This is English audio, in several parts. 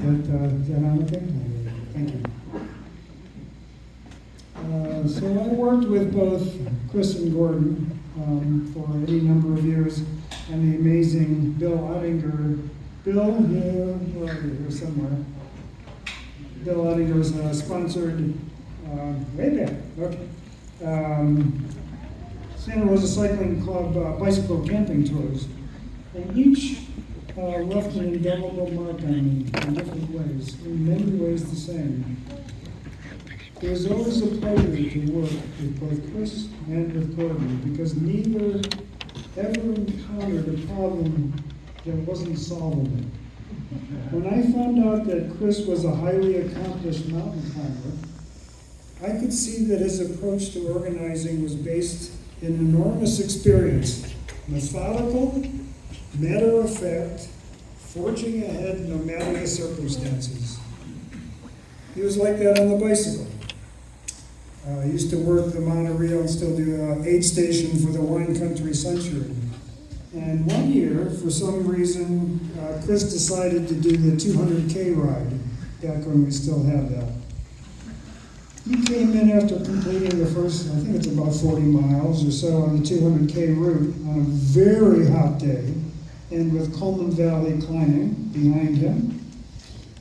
Is that on okay? Thank you. So I worked with both Chris and Gordon for any number of years, and the amazing Bill Ottinger. Bill, where are you? Here somewhere. Bill Ottinger's sponsored, way back, okay. Santa Rosa Cycling Club bicycle camping tours, and each left an indelible mark on me in different ways, in many ways the same. It was always a pleasure to work with both Chris and with Gordon, because neither ever encountered a problem that wasn't solvable. When I found out that Chris was a highly accomplished mountain climber, I could see that his approach to organizing was based in enormous experience, methodical, matter of fact, forging ahead no matter the circumstances. He was like that on the bicycle. I used to work the monorail and still do aid station for the wine country Century. And one year, for some reason, Chris decided to do the 200K ride, back when we still had that. He came in after completing the first, I think it's about 40 miles or so on the 200K route on a very hot day, and with Coleman Valley climbing behind him.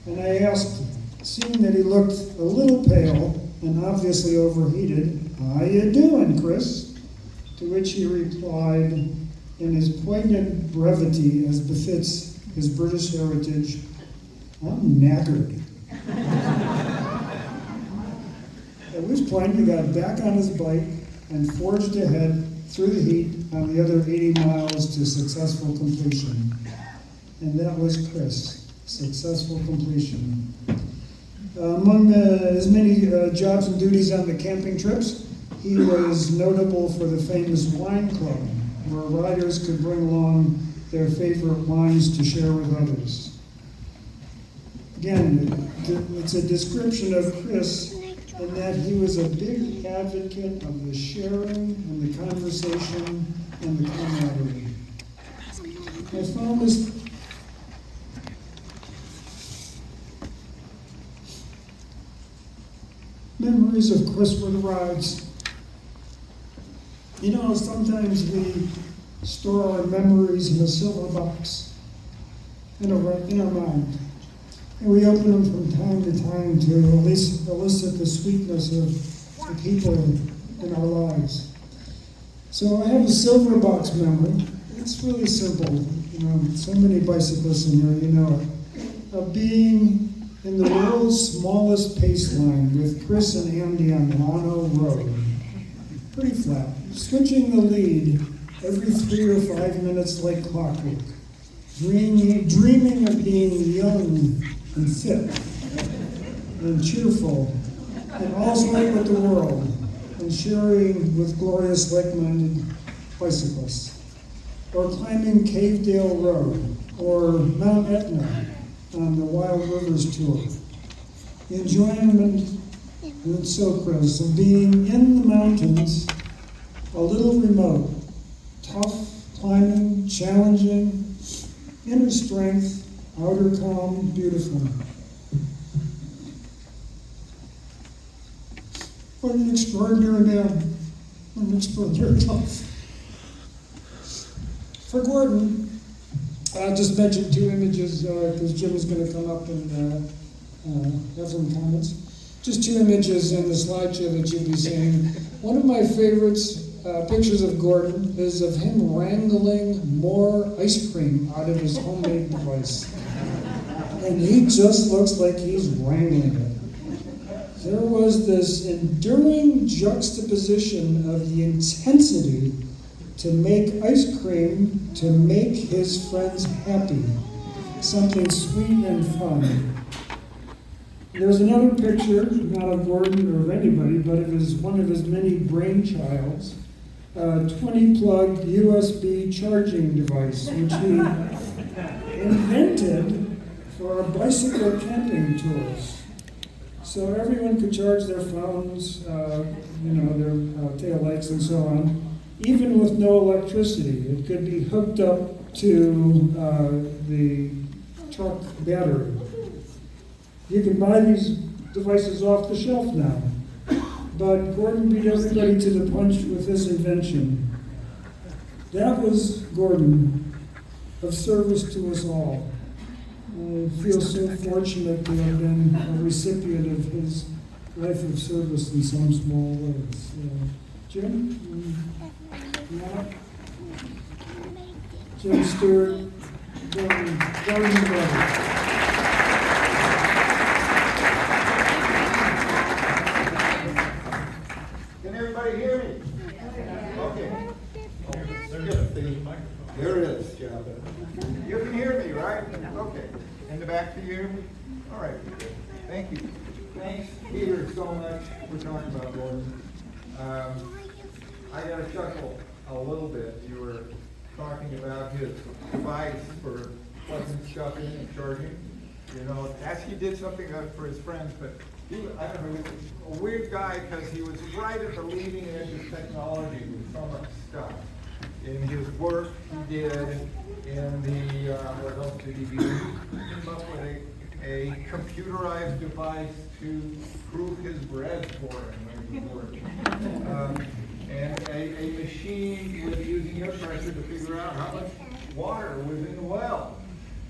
And I asked him, seeing that he looked a little pale and obviously overheated, "How you doing, Chris?" To which he replied in his poignant brevity as befits his British heritage, "I'm knackered." At which point he got back on his bike and forged ahead through the heat on the other 80 miles to successful completion. And that was Chris, successful completion. Among his many jobs and duties on the camping trips, he was notable for the famous wine club, where riders could bring along their favorite wines to share with others. Again, it's a description of Chris in that he was a big advocate of the sharing and the conversation and the camaraderie. I found this memories of Chris were the rides. You know, sometimes we store our memories in a silver box in our mind. And we open them from time to time to elicit the sweetness of the people in our lives. So I have a silver box memory. It's really simple. You know, so many bicyclists in here, you know it. Of being in the world's smallest pace line with Chris and Andy on Lano Road. Pretty flat. Switching the lead every 3 or 5 minutes like clockwork. Dreaming of being young and fit and cheerful and all's right with the world, and sharing with glorious like-minded bicyclists, or climbing Cavedale Road or Mount Etna on the Wild Rivers Tour. The enjoyment, and so Chris, of being in the mountains, a little remote, tough climbing, challenging, inner strength, outer calm, beautiful. What an extraordinary man. What an extraordinary life. For Gordon, I'll just mention 2 images because Jim is going to come up and have some comments. Just 2 images in the slideshow that you'll be seeing. One of my favorites, pictures of Gordon, is of him wrangling more ice cream out of his homemade device. And he just looks like he's wrangling it. There was this enduring juxtaposition of the intensity to make ice cream to make his friends happy. Something sweet and fun. There's another picture, not of Gordon or of anybody, but of one of his many brainchilds, a 20-plug USB charging device, which he invented for our bicycle camping tours. So everyone could charge their phones, their tail lights and so on, even with no electricity. It could be hooked up to the truck battery. You can buy these devices off the shelf now. But Gordon beat everybody to the punch with this invention. That was Gordon, of service to us all. I feel so fortunate to have been a recipient of his life of service in some small ways. Jim? Matt? Jim Stewart? Gordon brother. Can everybody hear me? Okay. There it is, Jeff. You can hear me, right? Okay. In the back, can you hear me? All right. Thank you. Thanks, Peter, so much for talking about Gordon. I got to chuckle a little bit. You were talking about his device for plugging stuff in and charging. You know, actually he did something for his friends, but he, I don't know, he was a weird guy because he was right at the leading edge of technology with so much stuff. In his work he did in the, what else did he do? He came up with a computerized device to prove his bread for him when he worked. And a machine with using air pressure to figure out how much water was in the well.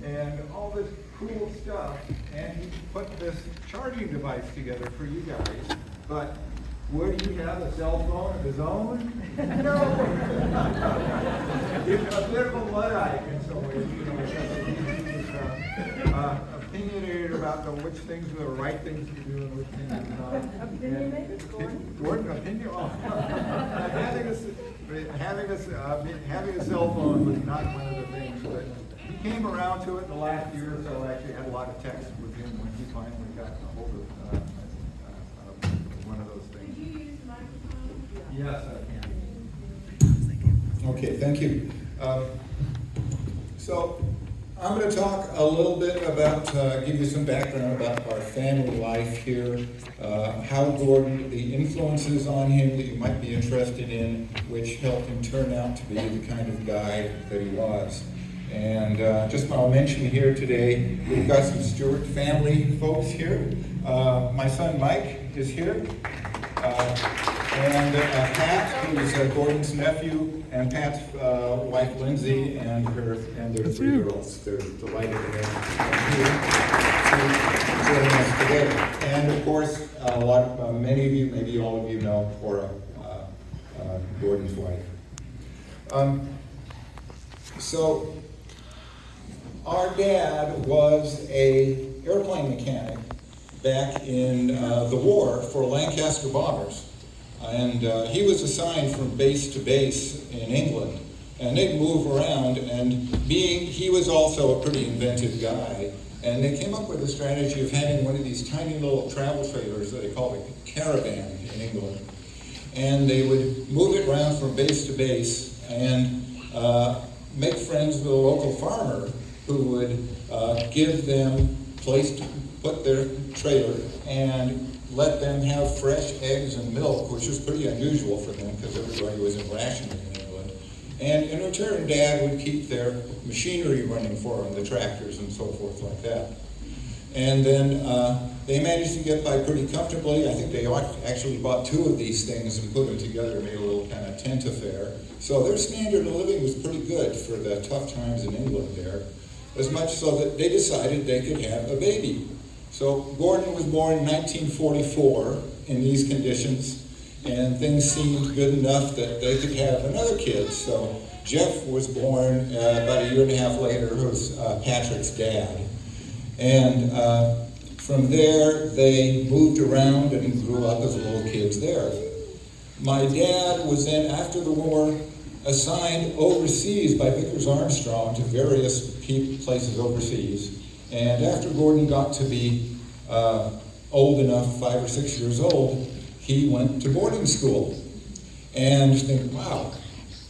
And all this cool stuff, and he put this charging device together for you guys. But would he have a cell phone of his own? No. He's a bit of a Luddite in some ways, you know, he was opinionated about which things were the right things to do and which things were not. Opinionated? Gordon, opinion? Oh. having a cell phone was not one of the things, but he came around to it in the last year or so. I actually had a lot of texts with him when he finally got a hold of one of those things. Did you use the microphone? Yes, I can. Okay, thank you. So I'm going to talk a little bit about, give you some background about our family life here, how Gordon, the influences on him that you might be interested in, which helped him turn out to be the kind of guy that he was. And just I'll mention here today, we've got some Stewart family folks here. My son Mike is here. And Pat, who's Gordon's nephew, and Pat's wife Lindsay, and their 3 girls. They're delighted to have you here joining us today. And of course, many of you, maybe all of you know Cora, Gordon's wife. So our dad was an airplane mechanic back in the war for Lancaster bombers. And he was assigned from base to base in England. And they'd move around, and he was also a pretty inventive guy. And they came up with a strategy of having one of these tiny little travel trailers that they called a caravan in England. And they would move it around from base to base and make friends with a local farmer who would give them a place to put their trailer and let them have fresh eggs and milk, which was pretty unusual for them because everybody was in rationing in England. And in return, Dad would keep their machinery running for them, the tractors and so forth like that. And then they managed to get by pretty comfortably. I think they actually bought 2 of these things and put them together and made a little kind of tent affair. So their standard of living was pretty good for the tough times in England there, as much so that they decided they could have a baby. So Gordon was born in 1944 in these conditions, and things seemed good enough that they could have another kid. So Jeff was born about a year and a half later, who's Patrick's dad. And from there, they moved around and grew up as little kids there. My dad was then, after the war, assigned overseas by Vickers Armstrong to various places overseas. And after Gordon got to be old enough, 5 or 6 years old, he went to boarding school. And think, wow,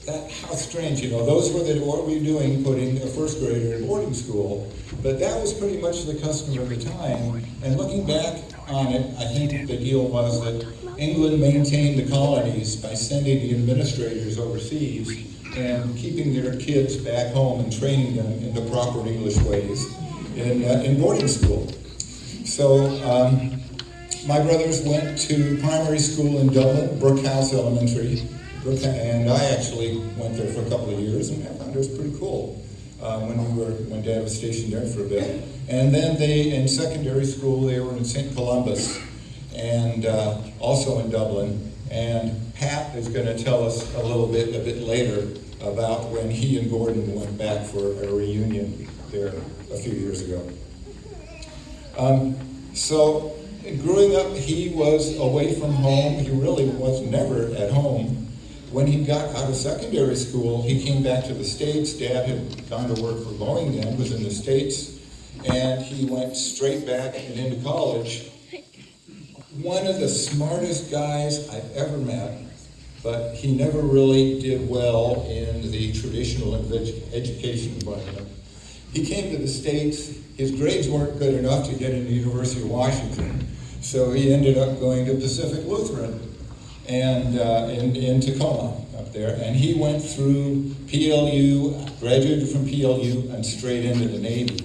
how strange, those were what were you doing putting a first grader in boarding school? But that was pretty much the custom of the time. And looking back on it, I think the deal was that England maintained the colonies by sending the administrators overseas and keeping their kids back home and training them in the proper English ways in boarding school. My brothers went to primary school in Dublin, Brookhouse Elementary, and I actually went there for a couple of years, and I found it was pretty cool when Dad was stationed there for a bit. And then in secondary school, they were in St. Columbus, and also in Dublin. And Pat is going to tell us a bit later about when he and Gordon went back for a reunion there a few years ago. Growing up, he was away from home. He really was never at home. When he got out of secondary school, he came back to the States. Dad had gone to work for Boeing then, was in the States, and he went straight back and into college. One of the smartest guys I've ever met, but he never really did well in the traditional education environment. He came to the States. His grades weren't good enough to get into the University of Washington, so he ended up going to Pacific Lutheran and in Tacoma up there. And he went through PLU, graduated from PLU, and straight into the Navy.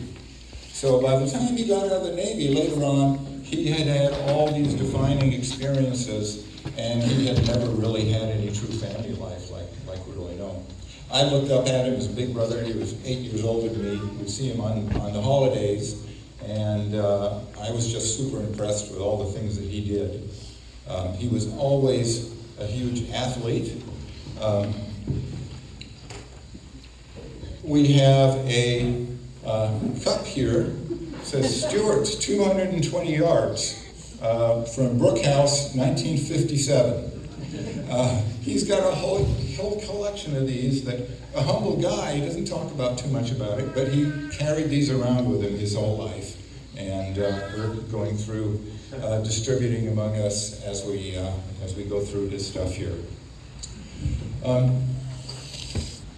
So by the time he got out of the Navy later on, he had all these defining experiences, and he had never really had any true family life like we really know. I looked up at him as a big brother. He was 8 years older than me. We'd see him on the holidays, and I was just super impressed with all the things that he did. He was always a huge athlete. We have a cup here. It says Stewart's 220 yards from Brookhouse, 1957. He's got a whole collection of these that a humble guy, he doesn't talk about too much about it, but he carried these around with him his whole life. And we're going through distributing among us as we go through this stuff here.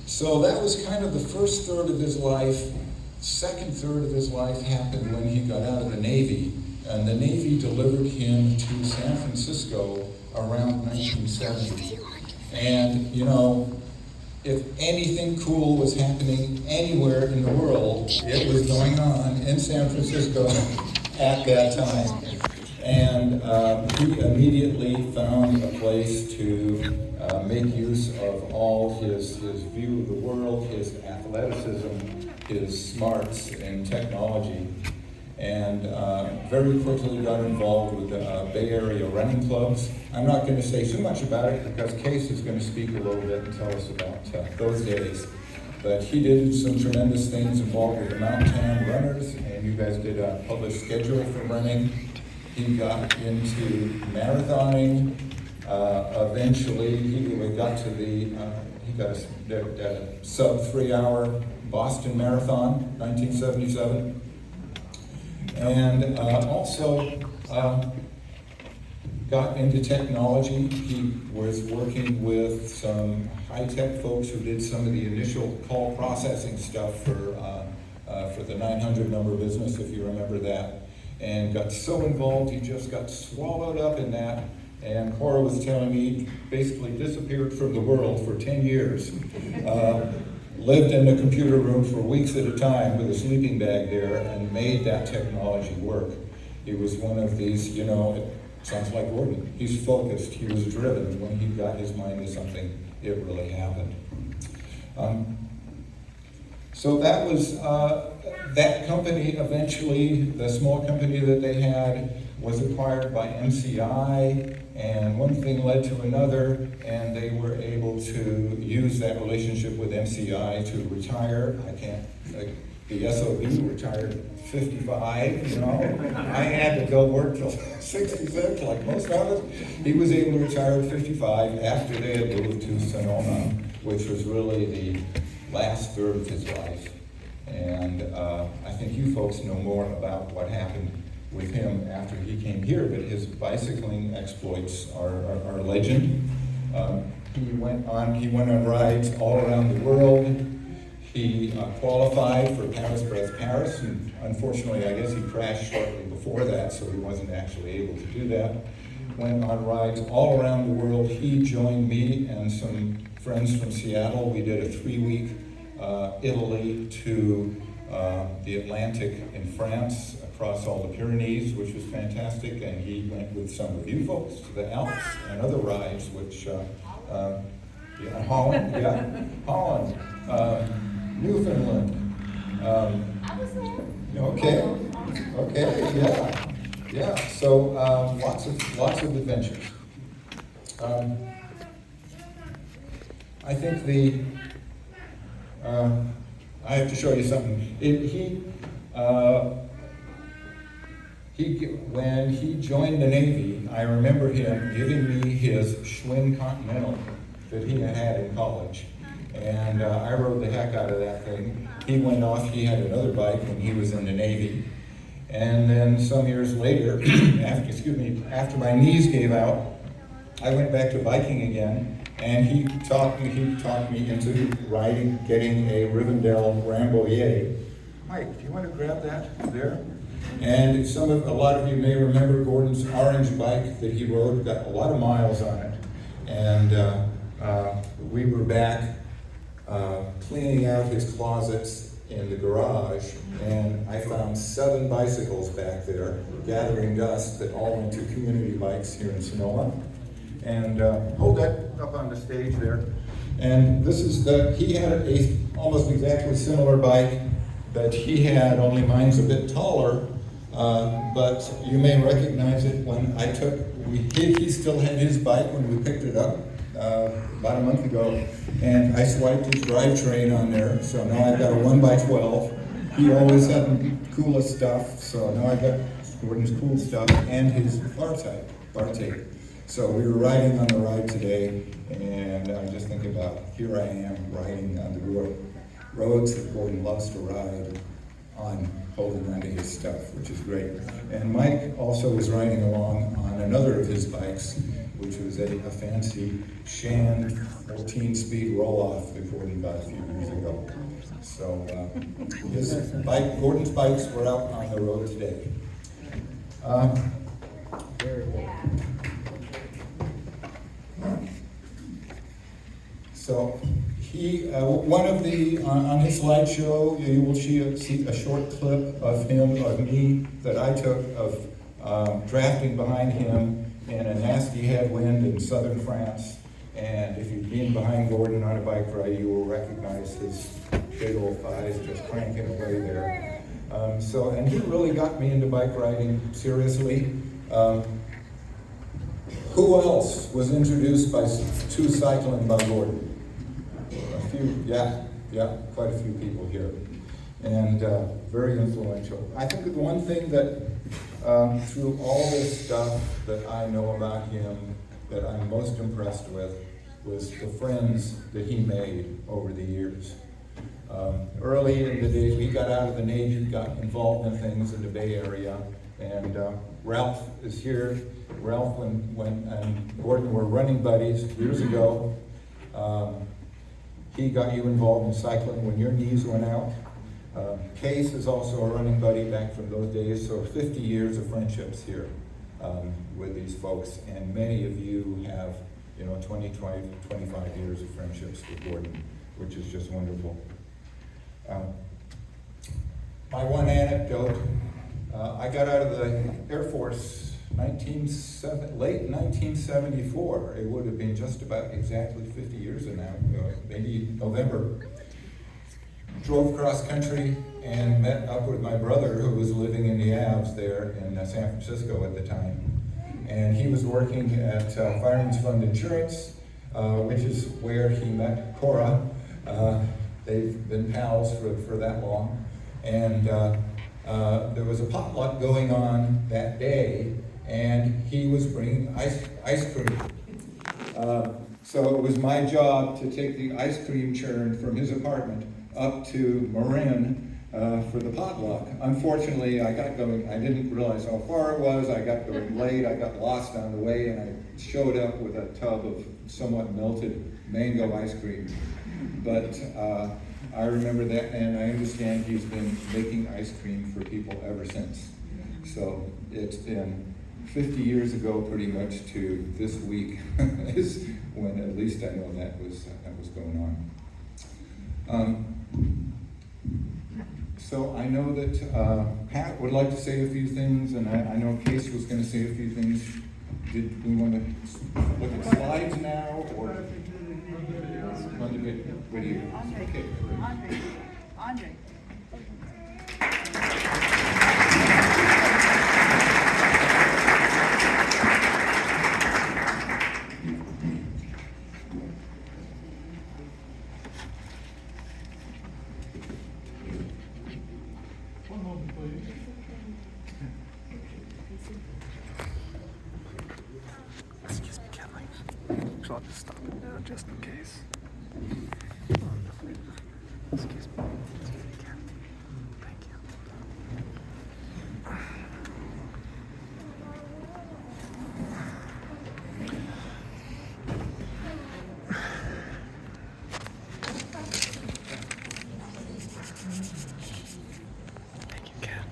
So that was kind of the first third of his life. Second third of his life happened when he got out of the Navy, and the Navy delivered him to San Francisco around 1970. And you know, if anything cool was happening anywhere in the world, it was going on in San Francisco at that time. And he immediately found a place to make use of all his view of the world, his athleticism, his smarts in technology, and very quickly got involved with the Bay Area running clubs. I'm not going to say too much about it because Case is going to speak a little bit and tell us about those days. But he did some tremendous things involved with the Mountain Town Runners, and you guys did a published schedule for running. He got into marathoning. Eventually, he got to he got a sub 3 hour Boston Marathon, 1977. And also got into technology. He was working with some high-tech folks who did some of the initial call processing stuff for the 900 number business, if you remember that, and got so involved he just got swallowed up in that. And Cora was telling me he basically disappeared from the world for 10 years. Lived in the computer room for weeks at a time with a sleeping bag there and made that technology work. He was one of these, you know, it sounds like Gordon. He's focused, he was driven. When he got his mind to something, it really happened. So that was, that company eventually, the small company that they had, was acquired by MCI, and one thing led to another, and they were able to use that relationship with MCI to retire. The SOB retired 55, you know. I had to go work till 66, like most of us. He was able to retire at 55 after they had moved to Sonoma, which was really the last third of his life. And I think you folks know more about what happened with him after he came here, but his bicycling exploits are legend. He went on rides all around the world. He qualified for Paris-Brest Paris, and unfortunately, I guess he crashed shortly before that, so he wasn't actually able to do that. Went on rides all around the world. He joined me and some friends from Seattle. We did a 3-week Italy to the Atlantic in France, across all the Pyrenees, which was fantastic, and he went with some of you folks to the Alps and other rides, which, yeah, Holland, yeah, Holland, Newfoundland. Okay, okay, yeah, yeah. So lots of adventures. I think I have to show you something. When he joined the Navy, I remember him giving me his Schwinn Continental that he had in college. And I rode the heck out of that thing. He went off, he had another bike when he was in the Navy. And then some years later, after my knees gave out, I went back to biking again, and he taught me into riding, getting a Rivendell Rambouillet. Mike, do you want to grab that there? And a lot of you may remember Gordon's orange bike that he rode, got a lot of miles on it. And we were back cleaning out his closets in the garage, and I found 7 bicycles back there, gathering dust, that all went to community bikes here in Sonoma. And hold that up on the stage there. And this is he had a almost exactly similar bike that he had, only mine's a bit taller, but you may recognize it when he still had his bike when we picked it up about a month ago, and I swiped his drivetrain on there, so now I've got a 1x12. He always had the coolest stuff, so now I've got Gordon's cool stuff and his bar tape. So we were riding on the ride today, and I was just thinking about, here I am riding on the roads that Gordon loves to ride on, holding onto his stuff, which is great. And Mike also was riding along on another of his bikes, which was a fancy Shan 14-speed roll-off that Gordon got a few years ago. So Gordon's bikes were out on the road today. Very good. So one of on his slideshow, you will see a short clip of me that I took of drafting behind him in a nasty headwind in southern France. And if you've been behind Gordon on a bike ride, you will recognize his big old thighs just cranking away there. And he really got me into bike riding seriously. Who else was introduced to cycling by Gordon? A few, yeah, quite a few people here. And very influential. I think the one thing that, through all this stuff that I know about him, that I'm most impressed with, was the friends that he made over the years. Early in the days, we got out of the Navy, got involved in things in the Bay Area, and Ralph is here. Ralph and Gordon were running buddies years ago. He got you involved in cycling when your knees went out. Case is also a running buddy back from those days, so 50 years of friendships here with these folks, and many of you have 20, 25 years of friendships with Gordon, which is just wonderful. My one anecdote, I got out of the Air Force late 1974. It would have been just about exactly 50 years now, maybe November. Drove cross country and met up with my brother, who was living in the Avs there in San Francisco at the time. And he was working at Fireman's Fund Insurance, which is where he met Cora. They've been pals for that long. And there was a potluck going on that day, and he was bringing ice cream. So it was my job to take the ice cream churn from his apartment up to Marin for the potluck. Unfortunately, I didn't realize how far it was. I got going late, I got lost on the way, and I showed up with a tub of somewhat melted mango ice cream. But I remember that, and I understand he's been making ice cream for people ever since. So it's been 50 years ago pretty much to this week is when at least I know that was going on. So I know that Pat would like to say a few things, and I know Case was going to say a few things. Did we want to look at slides now, or want to get video? Okay, great. Andre. One moment, please. Excuse me, Kelly. So I'll just stop it now just in case. Excuse me. Ken. Thank you. Thank you, Ken.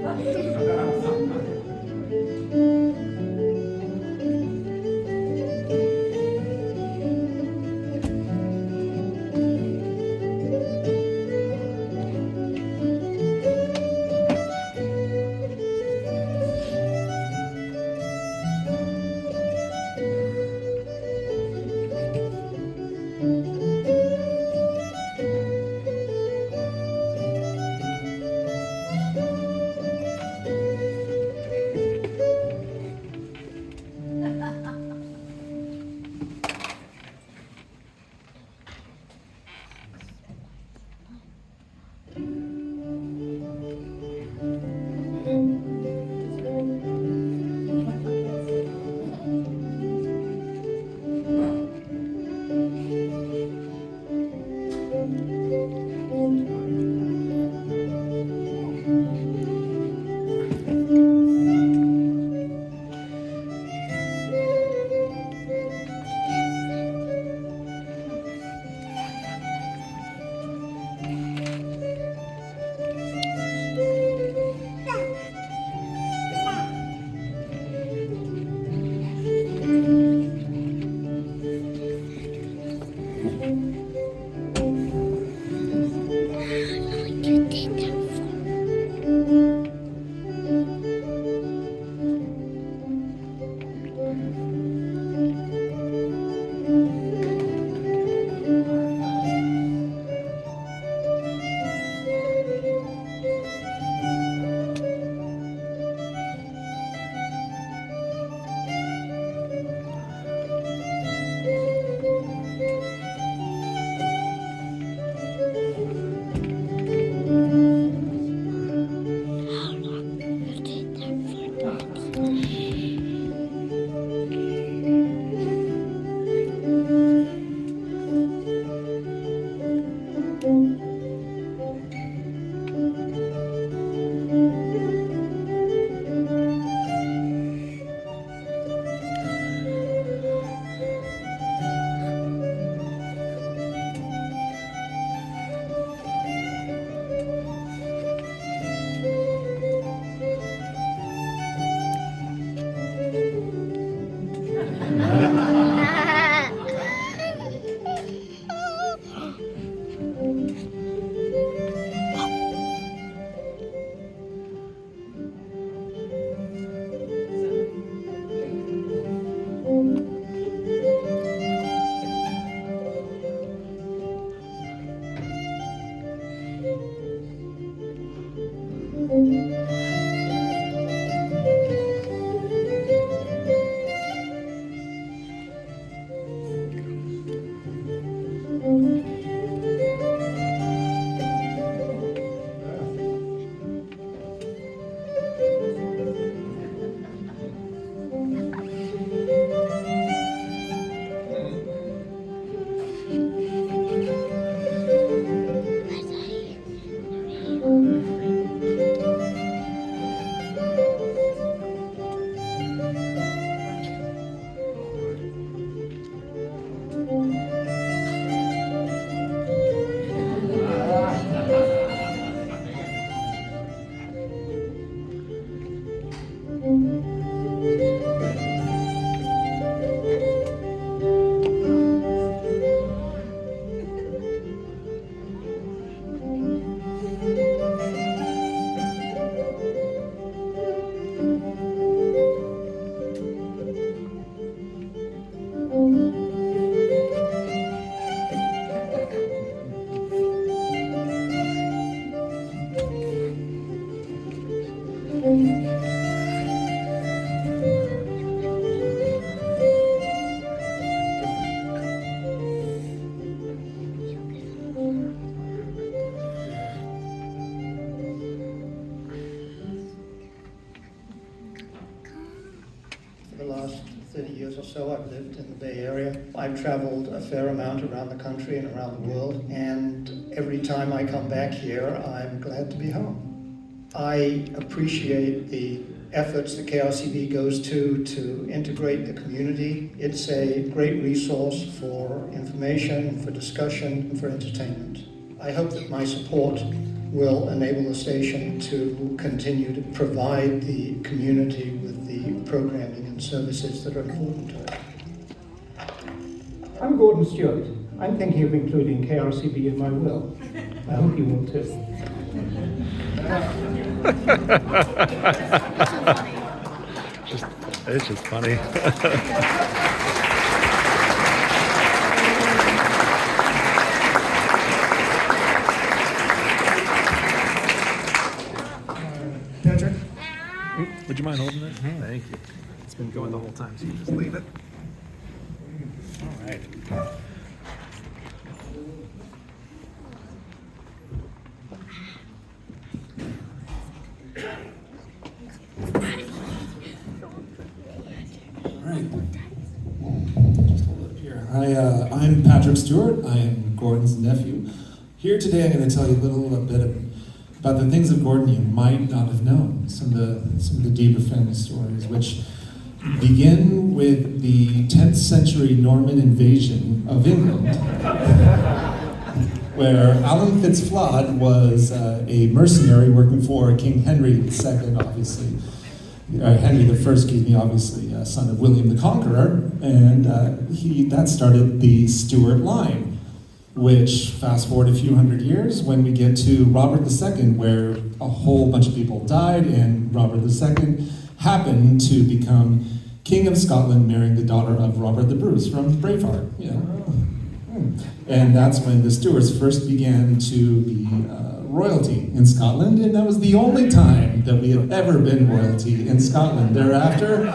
That's our coat of arms. For the last 30 years or so, I've lived in the Bay Area. I've traveled a fair amount around the country and around the world, and every time I come back here, I'm glad to be home. I appreciate the efforts that KRCB goes to integrate the community. It's a great resource for information, for discussion, and for entertainment. I hope that my support will enable the station to continue to provide the community with the programming and services that are important to it. I'm Gordon Stewart. I'm thinking of including KRCB in my will. I hope you will too. It's just funny. Patrick? Would you mind holding it? Thank you. It's been going the whole time, so you just leave it. All right. I'm Patrick Stewart. I am Gordon's nephew. Here today I'm going to tell you a little bit about the things of Gordon you might not have known, some of the deeper family stories, which begin with the 10th century Norman invasion of England, where Alan Fitzflod was a mercenary working for King Henry II, obviously. Henry I, obviously, son of William the Conqueror, and that started the Stewart line, which, fast forward a few hundred years, when we get to Robert II, where a whole bunch of people died, and Robert II happened to become King of Scotland, marrying the daughter of Robert the Bruce from Braveheart. You know? And that's when the Stewarts first began to be royalty in Scotland, and that was the only time that we have ever been royalty in Scotland. Thereafter,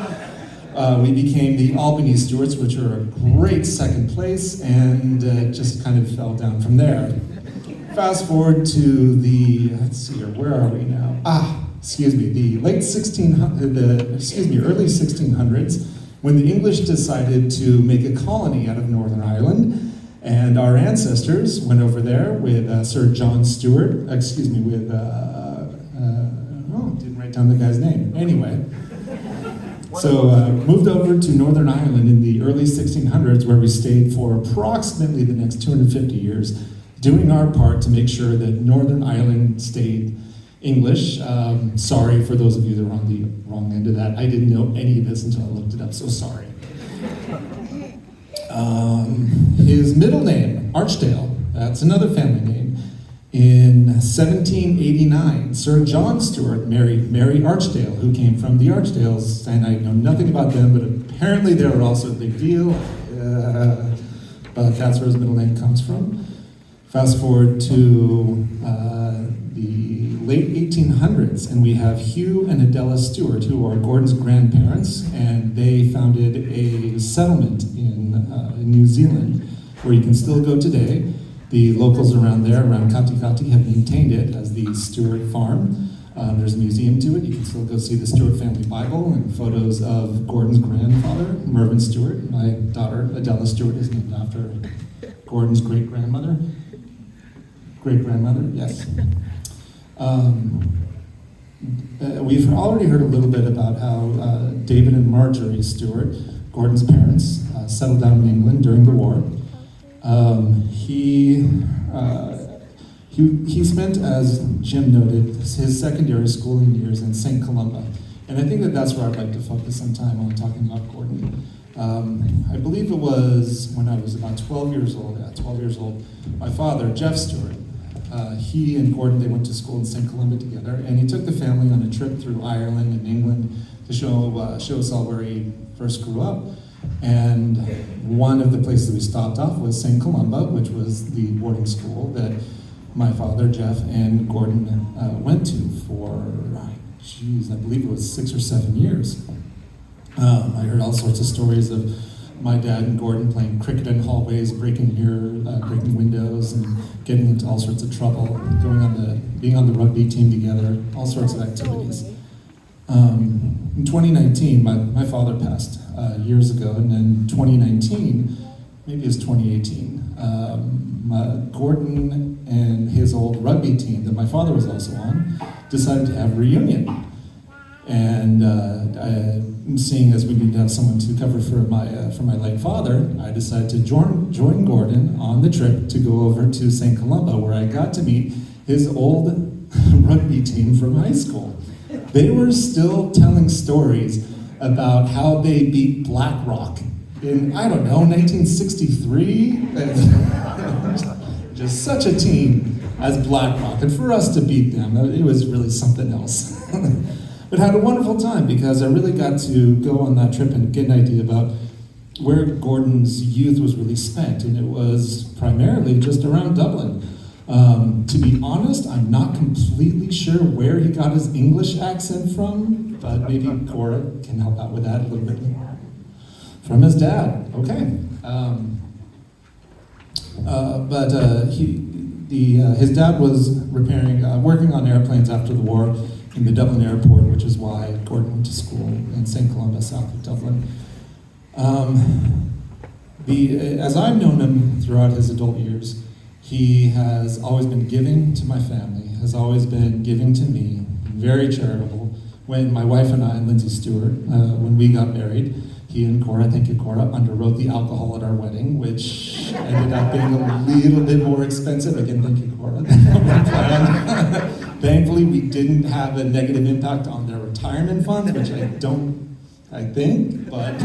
we became the Albany Stewarts, which are a great second place, and just kind of fell down from there. Fast forward to the, let's see here, where are we now? The early 1600s, when the English decided to make a colony out of Northern Ireland. And our ancestors went over there with Sir John Stewart, didn't write down the guy's name. Anyway, so moved over to Northern Ireland in the early 1600s, where we stayed for approximately the next 250 years, doing our part to make sure that Northern Ireland stayed English. Sorry for those of you that are on the wrong end of that. I didn't know any of this until I looked it up, so sorry. His middle name, Archdale, that's another family name. In 1789, Sir John Stewart married Mary Archdale, who came from the Archdales, and I know nothing about them, but apparently they were also a big deal, but that's where his middle name comes from. Fast forward to the late 1800s, and we have Hugh and Adela Stewart, who are Gordon's grandparents, and they founded a settlement in New Zealand, where you can still go today. The locals around there, around Katikati, have maintained it as the Stewart Farm. There's a museum to it. You can still go see the Stewart family Bible and photos of Gordon's grandfather, Mervyn Stewart. My daughter, Adela Stewart, is named after Gordon's great-grandmother. Great-grandmother, yes. We've already heard a little bit about how David and Marjorie Stewart, Gordon's parents, settled down in England during the war. He spent, as Jim noted, his secondary schooling years in St. Columba. And I think that that's where I'd like to focus some time on talking about Gordon. I believe it was when I was about 12 years old, my father, Jeff Stewart, he and Gordon, they went to school in St. Columba together, and he took the family on a trip through Ireland and England to show us all where he first grew up. And one of the places we stopped off was St. Columba, which was the boarding school that my father, Jeff, and Gordon went to for, I believe it was 6 or 7 years. I heard all sorts of stories of my dad and Gordon playing cricket in hallways, breaking windows, and getting into all sorts of trouble, being on the rugby team together, all sorts of activities. In 2019, my father passed years ago, and in 2019, maybe it was 2018, Gordon and his old rugby team that my father was also on decided to have a reunion. And seeing as we need to have someone to cover for my late father, I decided to join Gordon on the trip to go over to St. Columba, where I got to meet his old rugby team from high school. They were still telling stories about how they beat Black Rock in, 1963. Just such a team as Black Rock. And for us to beat them, it was really something else. But had a wonderful time because I really got to go on that trip and get an idea about where Gordon's youth was really spent. And it was primarily just around Dublin. To be honest, I'm not completely sure where he got his English accent from, but maybe Cora can help out with that a little bit. From his dad, okay. His dad was working on airplanes after the war in the Dublin airport, which is why Gordon went to school in St. Columba, south of Dublin. As I've known him throughout his adult years, he has always been giving to my family, has always been giving to me, very charitable. When my wife and I, Lindsay Stewart, when we got married, he and Cora, thank you Cora, underwrote the alcohol at our wedding, which ended up being a little bit more expensive. Again, thank you Cora, than we planned. Thankfully, we didn't have a negative impact on their retirement funds, which I think, but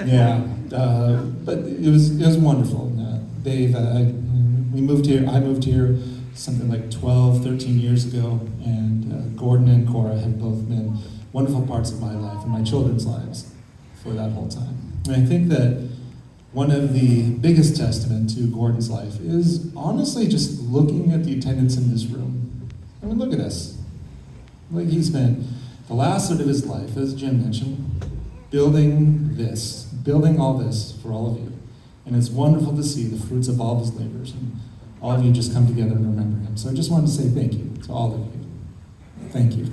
yeah, but it was wonderful. I moved here something like 12, 13 years ago, and Gordon and Cora have both been wonderful parts of my life and my children's lives for that whole time. And I think that one of the biggest testament to Gordon's life is honestly just looking at the attendance in this room. I mean, look at us. Like he spent the last of his life, as Jim mentioned, building all this for all of you. And it's wonderful to see the fruits of all of his labors, and all of you just come together and remember him. So I just wanted to say thank you to all of you. Thank you.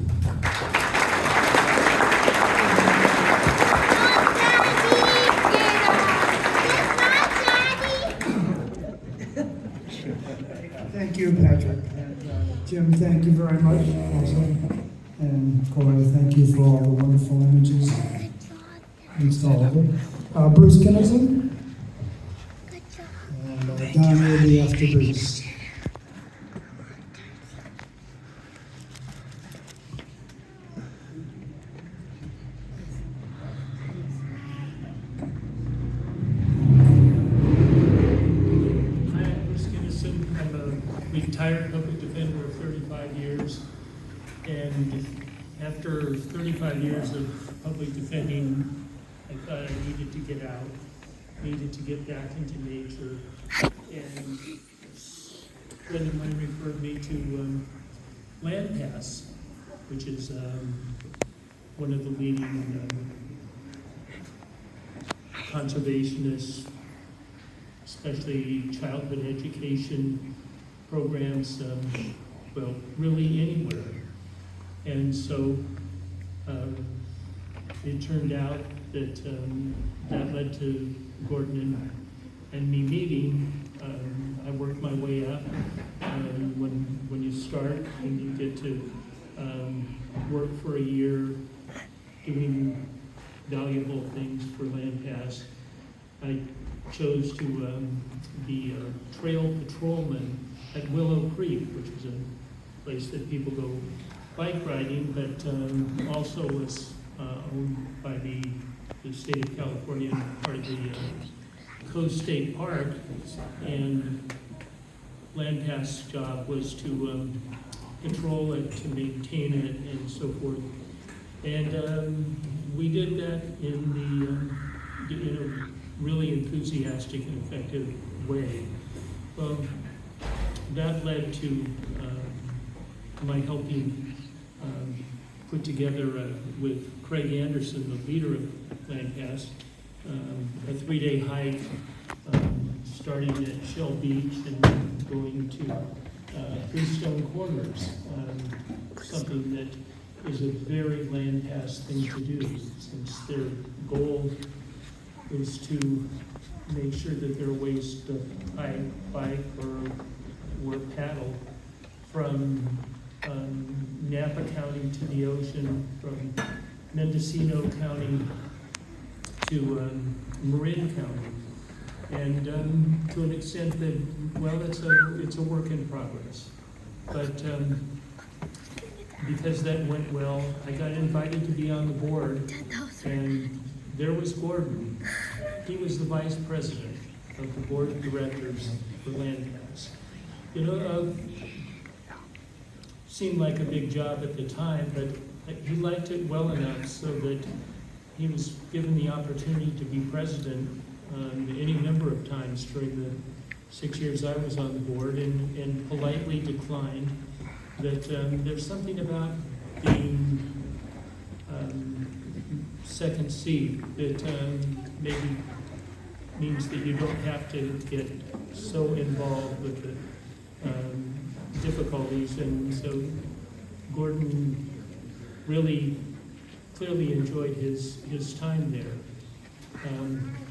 Thank you, Patrick. And Jim, thank you very much also. And Cora, thank you for all the wonderful images installed. Bruce Kinnison. And Don will be after Bruce. Retired public defender of 35 years, and after 35 years of public defending, I thought I needed to get out, needed to get back into nature, and friend of mine referred me to Land Pass, which is one of the leading conservationists, especially childhood education programs, well, really anywhere. And so it turned out that that led to Gordon and me meeting. I worked my way up. When you start and you get to work for a year doing valuable things for Land Pass, I chose to be a trail patrolman at Willow Creek, which is a place that people go bike riding, but also was owned by the state of California, part of the Coast State Park, and Land Pass' job was to control it, to maintain it, and so forth. And we did that in a really enthusiastic and effective way. Well, that led to my helping put together with Craig Anderson, the leader of Land Pass, a 3-day hike starting at Shell Beach and going to Freestone Corners, something that is a very Land Pass thing to do, since their goal is to make sure that there are ways to hike, bike, or paddle from Napa County to the ocean, from Mendocino County to Marin County, and to an extent that, well, it's a work in progress. But because that went well, I got invited to be on the board, and there was Gordon. He was the vice president of the board of directors for Land Pass. You know, seemed like a big job at the time, but he liked it well enough so that he was given the opportunity to be president any number of times during the 6 years I was on the board, and politely declined that there's something about being second seat that maybe means that you don't have to get so involved with the difficulties. And so Gordon really clearly enjoyed his time there.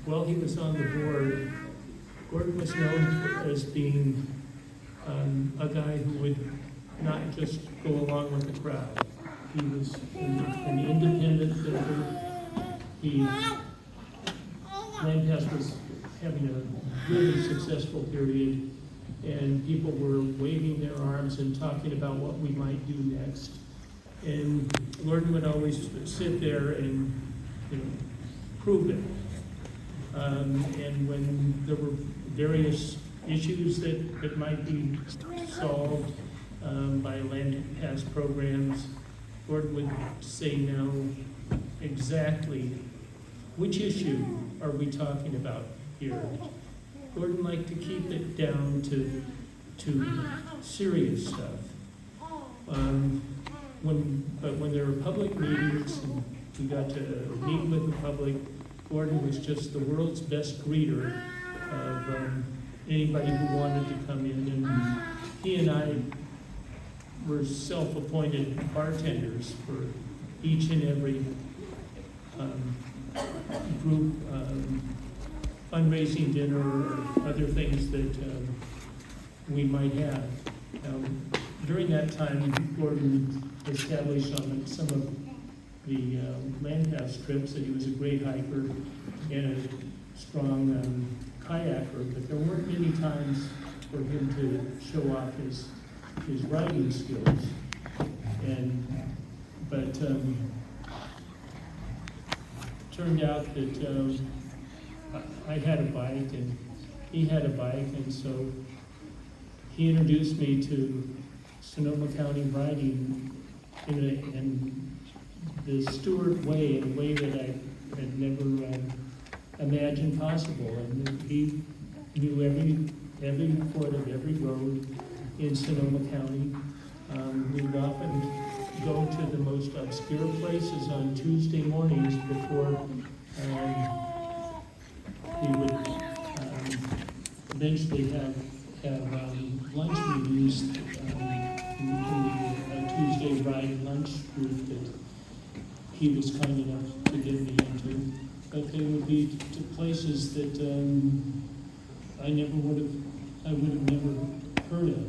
While he was on the board, Gordon was known as being a guy who would not just go along with the crowd. He was an independent thinker. Land Pass was having a really successful period, and people were waving their arms and talking about what we might do next. And Gordon would always sit there and prove it. And when there were various issues that might be solved by Land Pass programs, Gordon would say, now, exactly which issue are we talking about here? Gordon liked to keep it down to serious stuff. When there were public meetings and we got to meet with the public, Gordon was just the world's best greeter of anybody who wanted to come in. And he and I were self-appointed bartenders for each and every group fundraising dinner or other things that we might have. During that time, Gordon established on some of the Land Pass trips that he was a great hiker and a strong kayaker, but there weren't many times for him to show off his riding skills. But turned out that I had a bike and he had a bike, and so he introduced me to Sonoma County riding in the Stewart way, in a way that I had never imagined possible. And he knew every foot of every road, in Sonoma County. We would often go to the most obscure places on Tuesday mornings before we would eventually have lunch meetings in the Tuesday ride lunch group that he was kind enough to get me into. But they would be to places that I would have never heard of.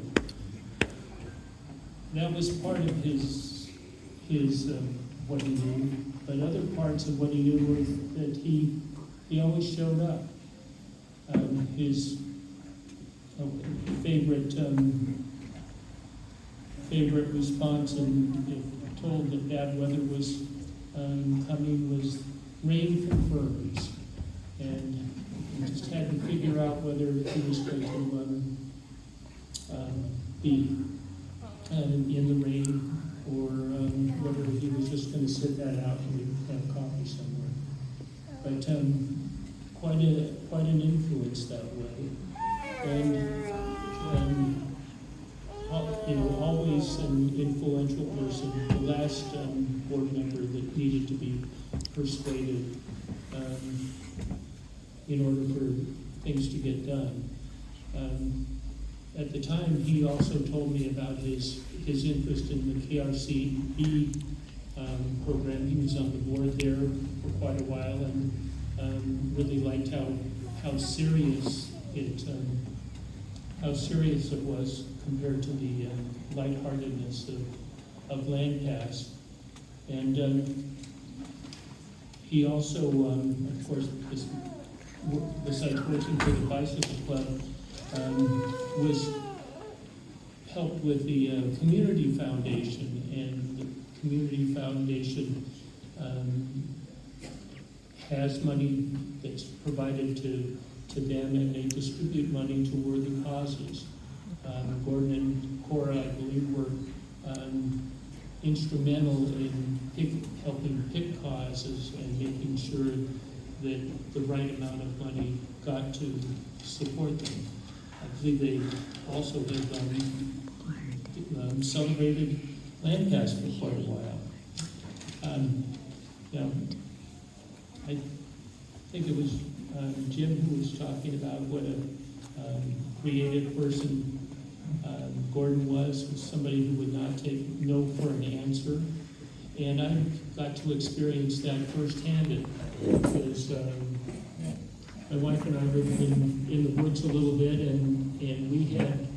That was part of his what he knew, but other parts of what he knew were that he always showed up. His favorite response, and if told that bad weather was coming, was rain confirms, and he just had to figure out whether he was going to be in the rain, or whether he was just going to sit that out and we'd have coffee somewhere. But quite an influence that way, and always an influential person. The last board member that needed to be persuaded in order for things to get done. At the time, he also told me about his interest in the KRCB program. He was on the board there for quite a while, and really liked how serious it was compared to the lightheartedness of land pass. And he also, of course, besides working for the Bicycle Club, was helped with the Community Foundation, and the Community Foundation has money that's provided to them, and they distribute money to worthy causes. Gordon and Cora, I believe, were instrumental in helping pick causes and making sure that the right amount of money got to support them. I believe they also have celebrated land pass for quite a while. I think it was Jim who was talking about what a creative person Gordon was somebody who would not take no for an answer. And I got to experience that firsthand because my wife and I lived in the woods a little bit, and we had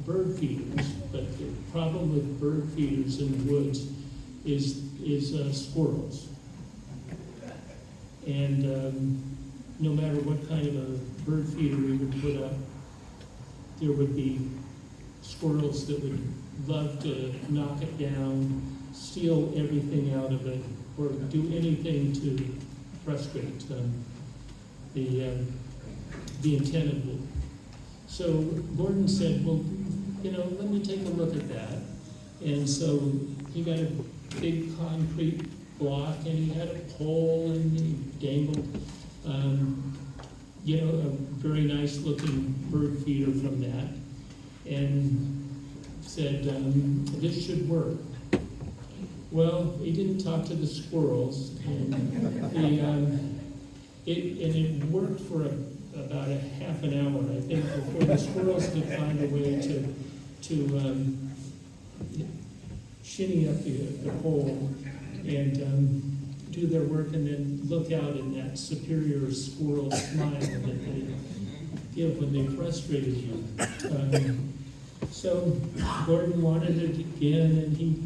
bird feeders. But the problem with bird feeders in the woods is squirrels. And no matter what kind of a bird feeder we would put up, there would be squirrels that would love to knock it down, steal everything out of it, or do anything to frustrate the intent of it. So Gordon said, well, let me take a look at that. And so he got a big concrete block, and he had a pole, and he dangled, a very nice looking bird feeder from that, and said, this should work. Well, he didn't talk to the squirrels, and it worked for about a half an hour, I think, before the squirrels could find a way to shinny up the pole and do their work, and then look out in that superior squirrel smile that they give when they frustrated you. So Gordon wanted it again, and he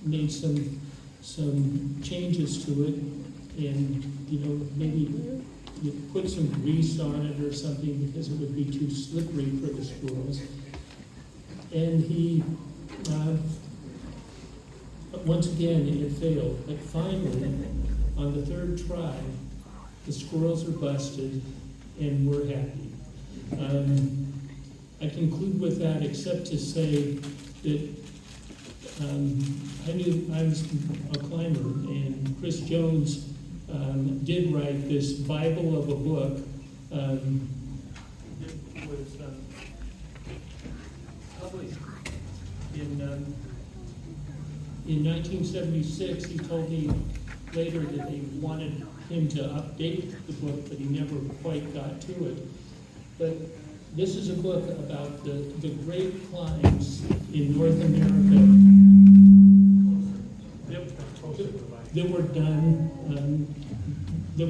made some changes to it, and maybe you put some grease on it or something because it would be too slippery for the squirrels. And he once again it failed, but finally on the third try the squirrels are busted and we're happy. I conclude with that except to say that I was a climber, and Chris Jones did write this Bible of a book. It was in 1976, he told me later that they wanted him to update the book, but he never quite got to it. But this is a book about the great climbs in North America that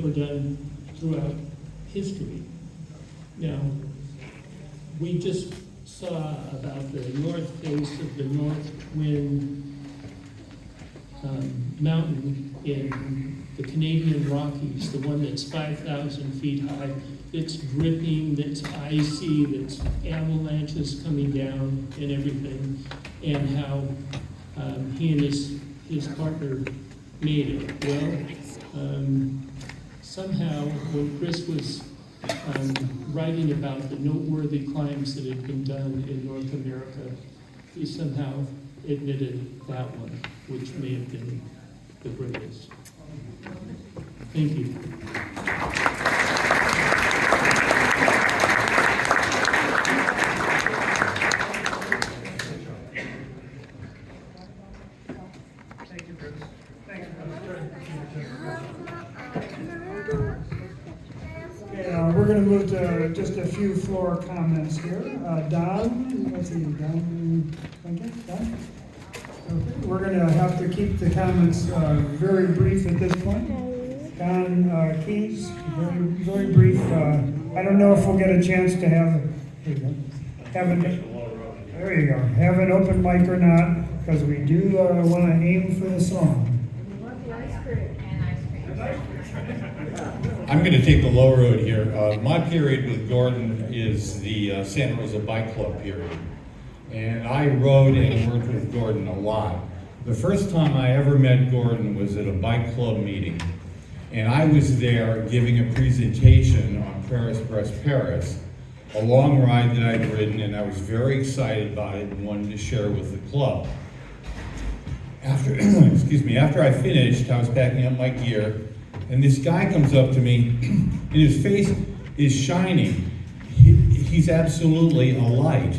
were done throughout history. Now, we just saw about the north face of the North Wind mountain in the Canadian Rockies, the one that's 5,000 feet high, that's dripping, that's icy, that's avalanches coming down and everything, and how he and his partner made it. Well, somehow when Chris was writing about the noteworthy climbs that had been done in North America, he somehow admitted that one, which may have been the greatest. Thank you. We're going to move to just a few floor comments here. Don, let's see, Don, Don? Okay. We're going to have to keep the comments very brief at this point. Don Keys, very brief. I don't know if we'll get a chance to have an open mic or not, because we do want to aim for the song. I'm going to take the low road here. My period with Gordon is the Santa Rosa Bike Club period. And I rode and worked with Gordon a lot. The first time I ever met Gordon was at a bike club meeting. And I was there giving a presentation on Paris, Brest, Paris, a long ride that I'd ridden, and I was very excited about it and wanted to share with the club. After, after I finished, I was packing up my gear, and this guy comes up to me, and his face is shining. He's absolutely a light.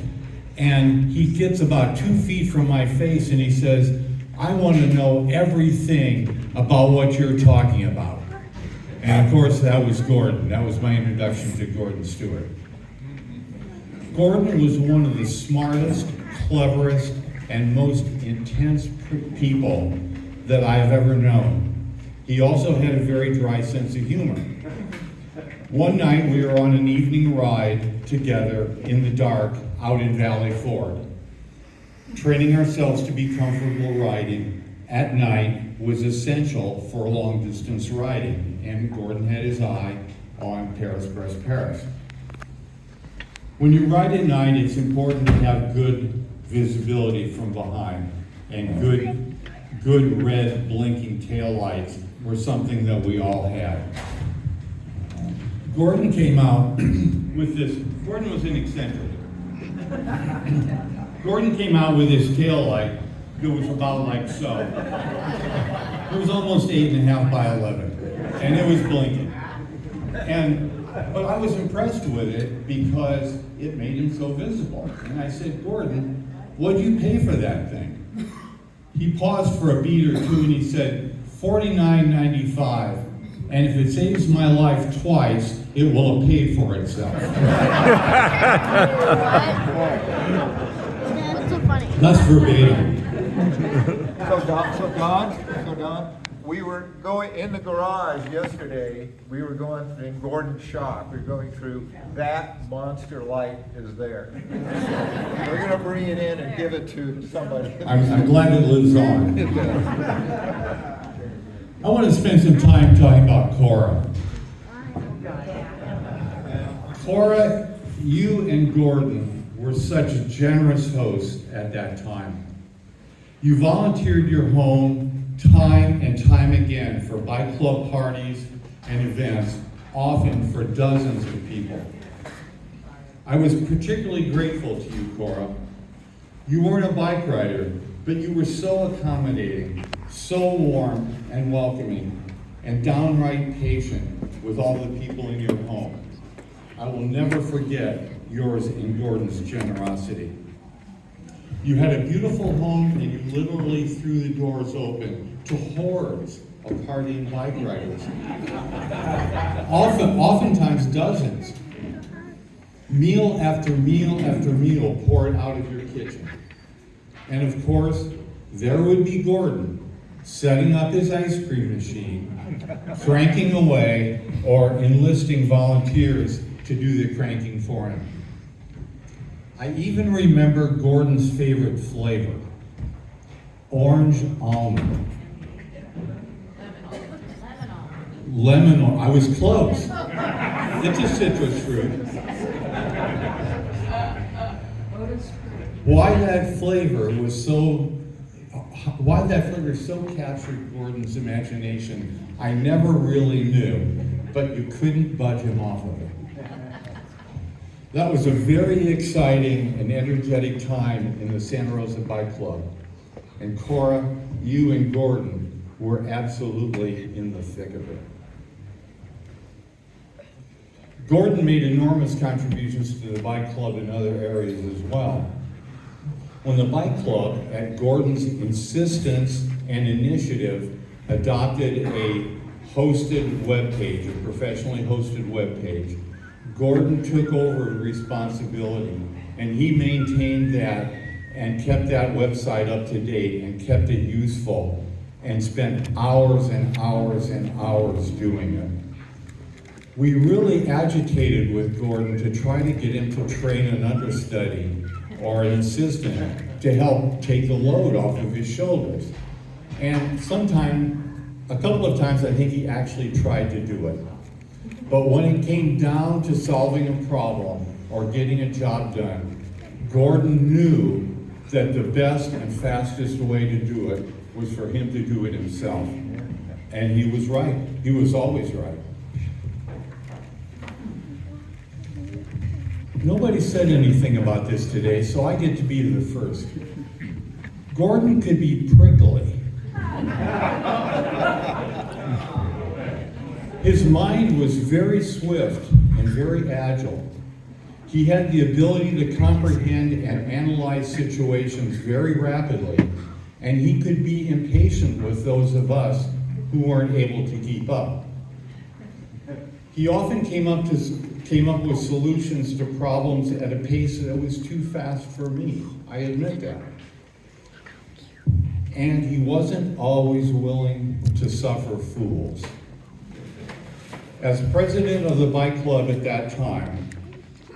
And he gets about 2 feet from my face, and he says, "I want to know everything about what you're talking about." And of course, that was Gordon. That was my introduction to Gordon Stewart. Gordon was one of the smartest, cleverest, and most intense people that I have ever known. He also had a very dry sense of humor. One night we were on an evening ride together in the dark out in Valley Ford. Training ourselves to be comfortable riding at night was essential for long distance riding, and Gordon had his eye on Paris, Brest, Paris. When you ride at night, it's important to have good visibility from behind, and good red blinking taillights were something that we all had. Gordon came out with this. Gordon was an eccentric. Gordon came out with his taillight that was about like so. It was almost 8.5 by 11, and it was blinking. But I was impressed with it because it made him so visible. And I said, "Gordon, what'd you pay for that thing?" He paused for a beat or two and he said, $49.95. And if it saves my life twice, it will have paid for itself. That's so funny. That's verbatim. So Don, we were going in the garage yesterday. We were going in Gordon's shop. We were going through that monster light is there. We're going to bring it in and give it to somebody. I'm glad it lives on. I want to spend some time talking about Cora. Cora, you and Gordon were such generous hosts at that time. You volunteered your home time and time again for bike club parties and events, often for dozens of people. I was particularly grateful to you, Cora. You weren't a bike rider, but you were so accommodating, so warm and welcoming, and downright patient with all the people in your home. I will never forget yours and Gordon's generosity. You had a beautiful home and you literally threw the doors open to hordes of partying bike riders. Oftentimes dozens. Meal after meal after meal poured out of your kitchen. And of course, there would be Gordon setting up his ice cream machine, cranking away, or enlisting volunteers to do the cranking for him. I even remember Gordon's favorite flavor, orange almond. Lemon almond. I was close. It's a citrus fruit. Why that flavor so captured Gordon's imagination, I never really knew, but you couldn't budge him off of it. That was a very exciting and energetic time in the Santa Rosa Bike Club. And Cora, you and Gordon were absolutely in the thick of it. Gordon made enormous contributions to the bike club in other areas as well. When the bike club, at Gordon's insistence and initiative, adopted a hosted webpage, a professionally hosted webpage, Gordon took over responsibility, and he maintained that and kept that website up to date and kept it useful and spent hours and hours and hours doing it. We really agitated with Gordon to try to get him to train an understudy or an assistant to help take the load off of his shoulders. And a couple of times I think he actually tried to do it. But when it came down to solving a problem or getting a job done, Gordon knew that the best and fastest way to do it was for him to do it himself. And he was right. He was always right. Nobody said anything about this today, so I get to be the first. Gordon could be prickly. His mind was very swift and very agile. He had the ability to comprehend and analyze situations very rapidly, and he could be impatient with those of us who weren't able to keep up. He often came up with solutions to problems at a pace that was too fast for me. I admit that. And he wasn't always willing to suffer fools. As president of the bike club at that time,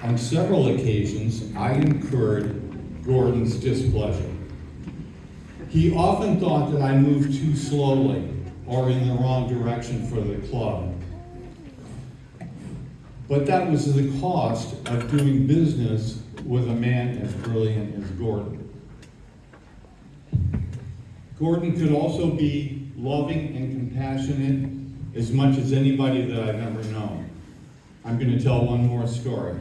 on several occasions, I incurred Gordon's displeasure. He often thought that I moved too slowly or in the wrong direction for the club. But that was the cost of doing business with a man as brilliant as Gordon. Gordon could also be loving and compassionate as much as anybody that I've ever known. I'm going to tell one more story.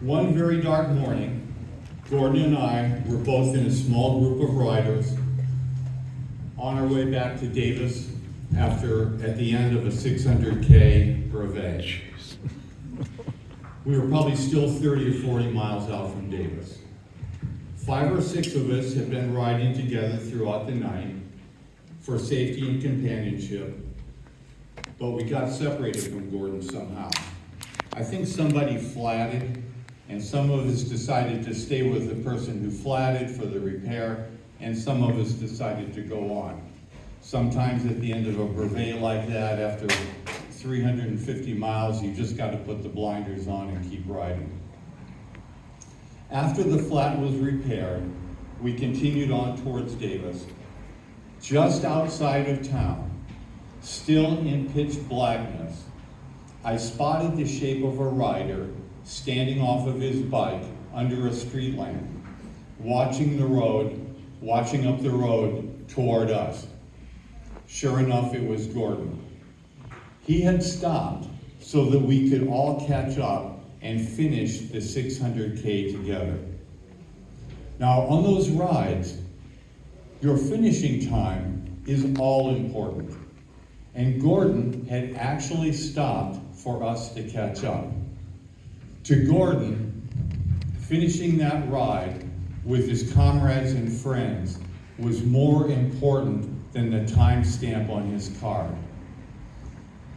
One very dark morning, Gordon and I were both in a small group of riders on our way back to Davis at the end of a 600K brevet. We were probably still 30 or 40 miles out from Davis. 5 or 6 of us had been riding together throughout the night for safety and companionship, but we got separated from Gordon somehow. I think somebody flatted, and some of us decided to stay with the person who flatted for the repair, and some of us decided to go on. Sometimes at the end of a brevet like that, after 350 miles, you just got to put the blinders on and keep riding. After the flat was repaired, we continued on towards Davis. Just outside of town, still in pitch blackness, I spotted the shape of a rider standing off of his bike under a street lamp, watching up the road toward us. Sure enough, it was Gordon. He had stopped so that we could all catch up and finish the 600K together. Now, on those rides, your finishing time is all important. And Gordon had actually stopped for us to catch up. To Gordon, finishing that ride with his comrades and friends was more important than the timestamp on his card.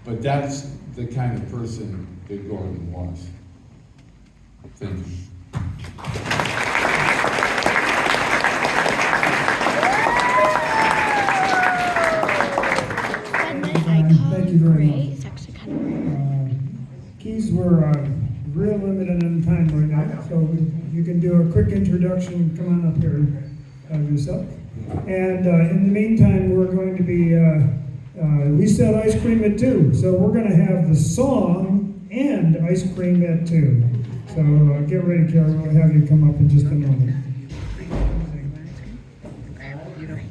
But that's the kind of person that Gordon was. Thank you. Thank you very much. Keys were real limited on time right now, so you can do a quick introduction. Come on up here of yourself. And in the meantime, we're going to be, we said ice cream at 2, so we're going to have the song and ice cream at 2. So get ready, Carol. We'll have you come up in just a moment.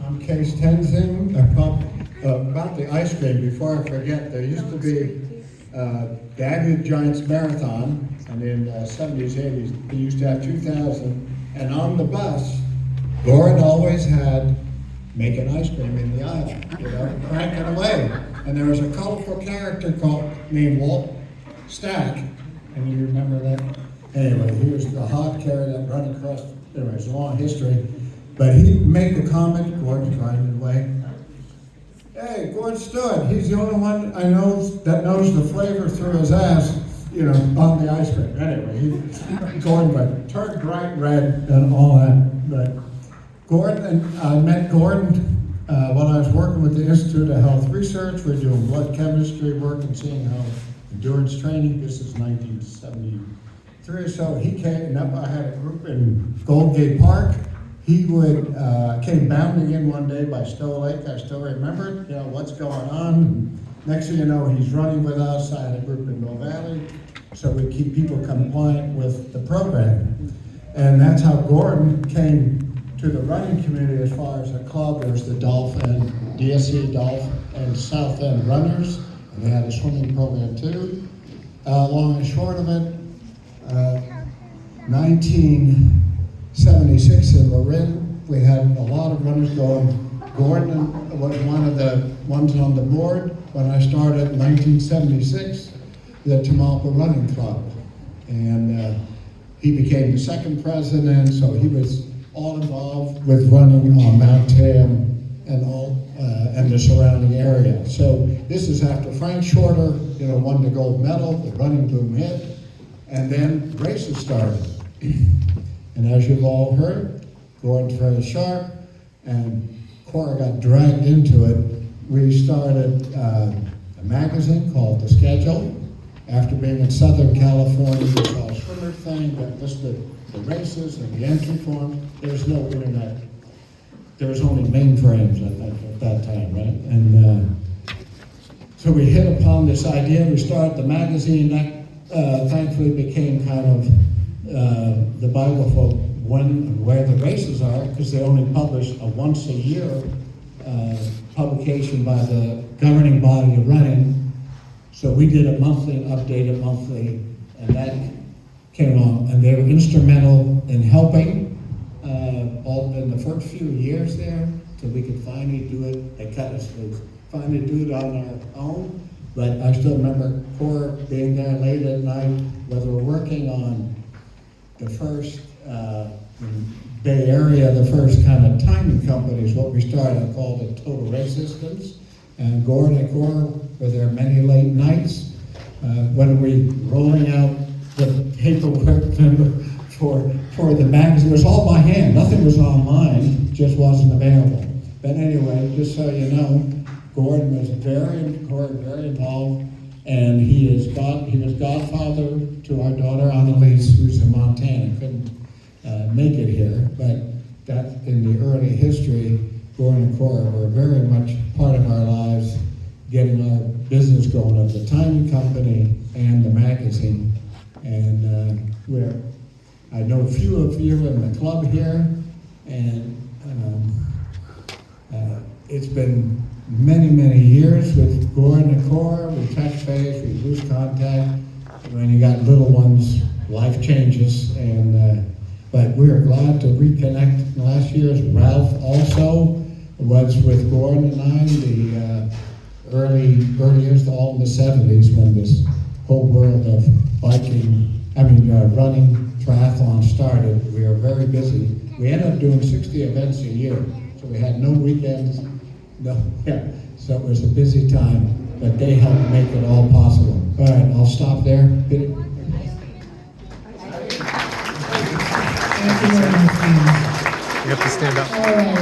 I'm Case Tenzing. About the ice cream, before I forget, there used to be the Aggregate Giants Marathon, and in the 70s, 80s, they used to have 2,000, and on the bus, Gordon always had making ice cream in the aisle, cranking away. And there was a colorful character named Walt Stack, and you remember that? Anyway, he was the hot carrier that run across, anyway, it's a long history, but he'd make the comment, Gordon's grinding away, hey, Gordon Stewart, he's the only one I know that knows the flavor through his ass, on the ice cream. Anyway, Gordon, but turned bright red and all that. But Gordon, I met Gordon while I was working with the Institute of Health Research. We're doing blood chemistry work and seeing how endurance training, this is 1973 or so. He came, and I had a group in Goldgate Park. He came bounding in one day by Stowe Lake. I still remember it, what's going on. And next thing you know, he's running with us. I had a group in Mill Valley, so we keep people compliant with the program. And that's how Gordon came to the running community as far as a club. There's the Dolphin, DSC Dolphin, and South End Runners, and they had a swimming program too. Long and short of it, 1976 in Marin, we had a lot of runners going. Gordon was one of the ones on the board when I started in 1976, the Tamalpa Running Club. And he became the second president, so he was all involved with running on Mount Tam and the surrounding area. So this is after Frank Shorter, won the gold medal, the running boom hit, and then races started. And as you've all heard, Gordon's very sharp, and Cora got dragged into it. We started a magazine called The Schedule. After being in Southern California, we saw a swimmer thing that listed the races and the entry form. There's no internet. There was only mainframes, I think, at that time, right? And so we hit upon this idea. We started the magazine. That thankfully became kind of the Bible for when and where the races are, because they only publish a once a year publication by the governing body of running. So we did a monthly and updated monthly, and that came on. And they were instrumental in helping all in the first few years there, till we could finally do it. They cut us loose, finally do it on our own. But I still remember Cora being there late at night, whether we're working on the first Bay Area, the first kind of timing companies, what we started called the Total Race Systems. And Gordon and Cora were there many late nights. When we rolling out the paperwork for the magazine, it was all by hand. Nothing was online, just wasn't available. But anyway, just so you know, Gordon was very involved, and he was godfather to our daughter Annalise, who's in Montana. Couldn't make it here, but that in the early history, Gordon and Cora were very much part of our lives, getting our business going of the timing company and the magazine. And I know a few of you in the club here, and it's been many, many years with Gordon and Cora. We touch base, we lose contact. When you got little ones, life changes, but we're glad to reconnect. Last year's Ralph also was with Gordon and I, the early years, all in the 70s, when this whole world of running triathlon started. We are very busy. We ended up doing 60 events a year, so we had no weekends. No, yeah. So it was a busy time, but they helped make it all possible. All right, I'll stop there. Thank you very much, James. You have to stand up.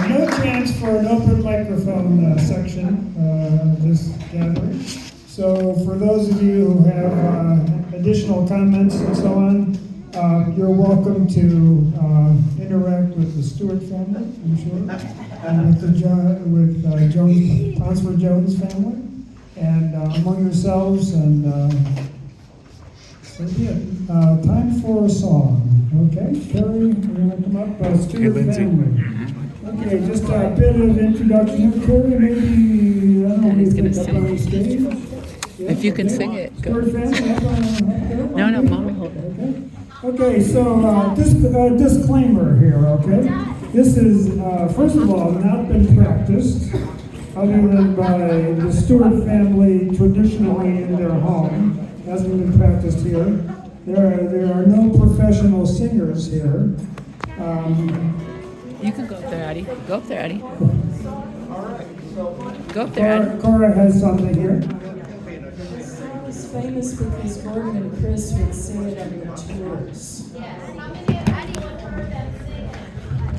No chance for an open microphone section of this gathering. So for those of you who have additional comments and so on, you're welcome to interact with the Stewart family, I'm sure, and with the Jones, Tonsford Jones family, and among yourselves, and so be it. Time for a song. Okay, Carrie, you're gonna come up. Stewart family. Okay, just a bit of introduction here, Carrie. Maybe I don't know. He's Maybe gonna up sing. on the stage. Yeah, If you can okay. sing it, go. Stewart family, up there. No, no, Mom will hold it. Okay, so disclaimer here, okay? This is, first of all, not been practiced other than by the Stewart family traditionally in their home. Hasn't been practiced here. There are no professional singers here. You can go up there, Addie. Go up there, Addie. Go up there, Addie. Cora has something here. The song is famous because Gordon and Chris would sing it on the tours.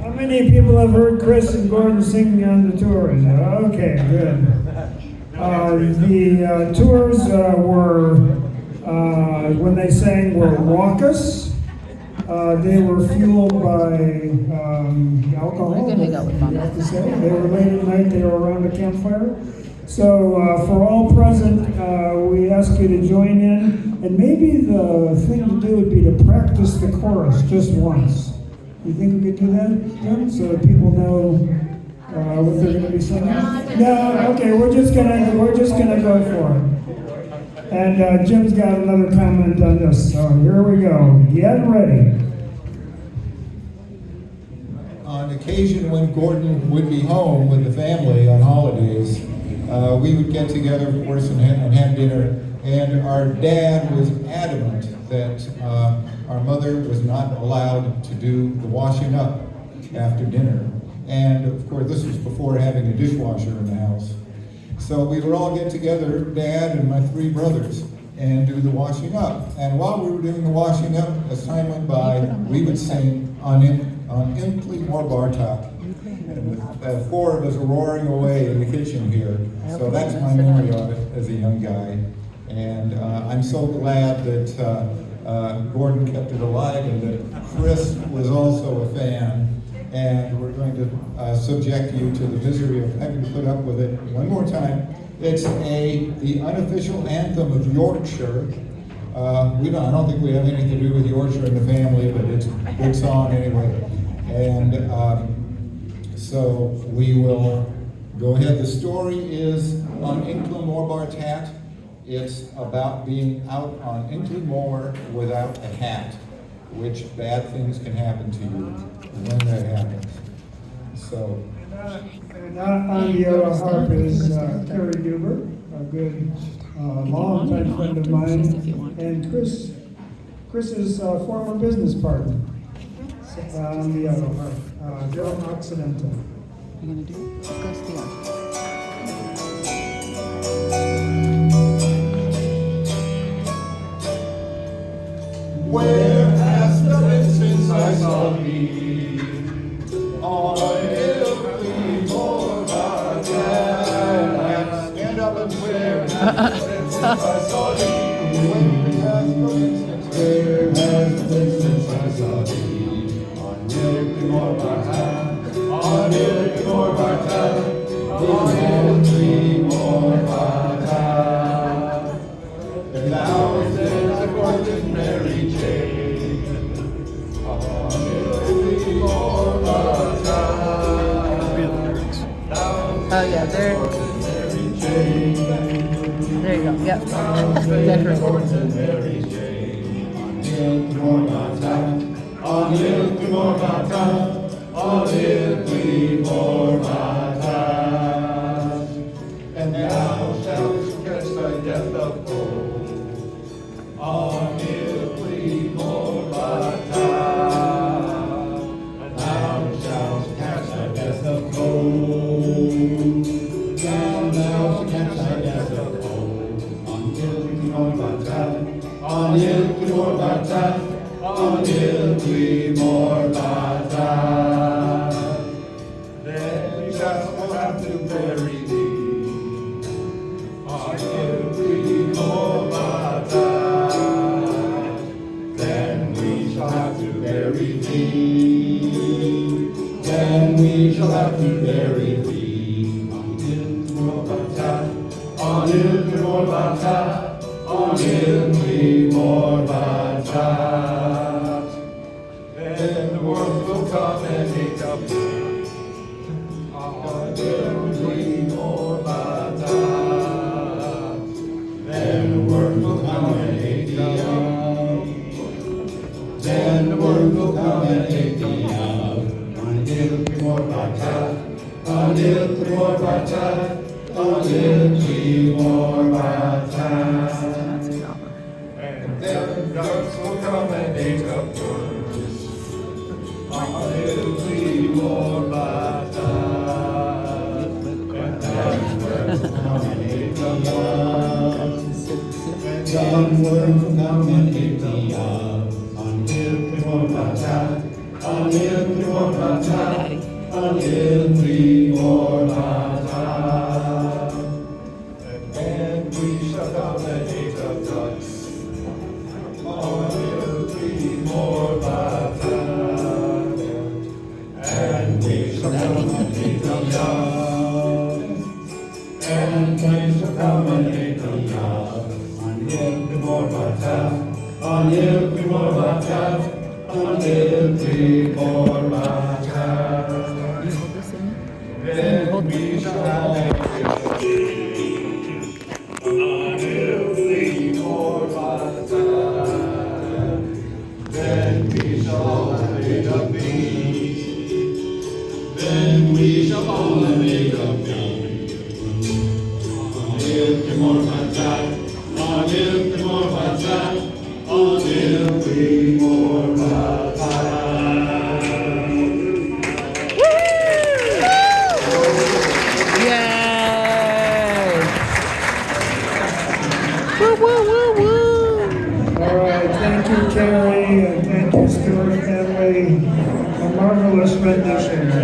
How many people have heard Chris and Gordon singing on the tours? Okay, good. The tours were, when they sang, were raucous. They were fueled by alcohol. I'm gonna hang out with Mom. You have to say. They were late at night. They were around a campfire. So for all present, we ask you to join in. And maybe the thing to do would be to practice the chorus just once. You think we could do that, Jim? So that people know what they're going to be singing? No, okay. We're just gonna go for it. And Jim's got another comment on this. So here we go. Get ready. On occasion when Gordon would be home with the family on holidays, we would get together, of course, and have dinner. And our dad was adamant that our mother was not allowed to do the washing up after dinner. And of course, this was before having a dishwasher in the house. So we would all get together, Dad and my three brothers, and do the washing up. And while we were doing the washing up, as time went by, we would sing on Imply More Bartok. And the four of us are roaring away in the kitchen here. So that's my memory of it as a young guy. And I'm so glad that Gordon kept it alive and that Chris was also a fan. And we're going to subject you to the misery of having to put up with it one more time. It's the unofficial anthem of Yorkshire. I don't think we have anything to do with Yorkshire in the family, but it's a good song anyway. And so we will go ahead. The story is on Inkle Moor Bartat. It's about being out on Inkle Moor without a hat, which bad things can happen to you when that happens. So. And on the other harp is Carrie Duber, a good longtime friend of mine, and Chris's former business partner on the other harp, Joe Occidental. You're gonna do it? Go Stewart. Where has the been since I saw thee? On every Moor Bartat. Stand up and swear. Where has the been since I saw thee? Where has the been since I saw thee? On every Moor Bartat. On every Moor Bartat. On every Moor Bartat. And thou says a Gordon Mary Jane. On every Moor Bartat. Oh yeah, there you go. Yep. Decorate. On every Moor Bartat. On every Moor Bartat. And thou shalt catch thy death of gold. On every Moor Bartat. Down now the campsite as a pole. Until we more bata, until we more bata, until we more bata. Then we just will have to bury thee. Until we more bata. Then we shall have to bury thee. Then we shall have to bury thee. Until more bata, until more bata, until we more bata. Then the world will come and take up thee. Until we more bata. Then the world will come and take thee up. Then the world will come and take thee up. Until we more bata, until we more bata, until we more bata. And then ducks will come and take up yours. Until we more bata. And then birds will come and take up yours. Then the world will come and take thee up. Until we more bata, until we more bata, until we more bata. And then we shall come and take up ducks. Until we more bata. And we shall come and take thee up. And we shall come and take thee up. Until we more bata, until we more bata, until we more bata. Then we shall have until we more bata. Then we shall all make up thee. Then we shall all make up thee. Until we more bata, until we more bata, until we more bata. All right, thank you, Carrie, and thank you, Stewart family. A marvelous rendition.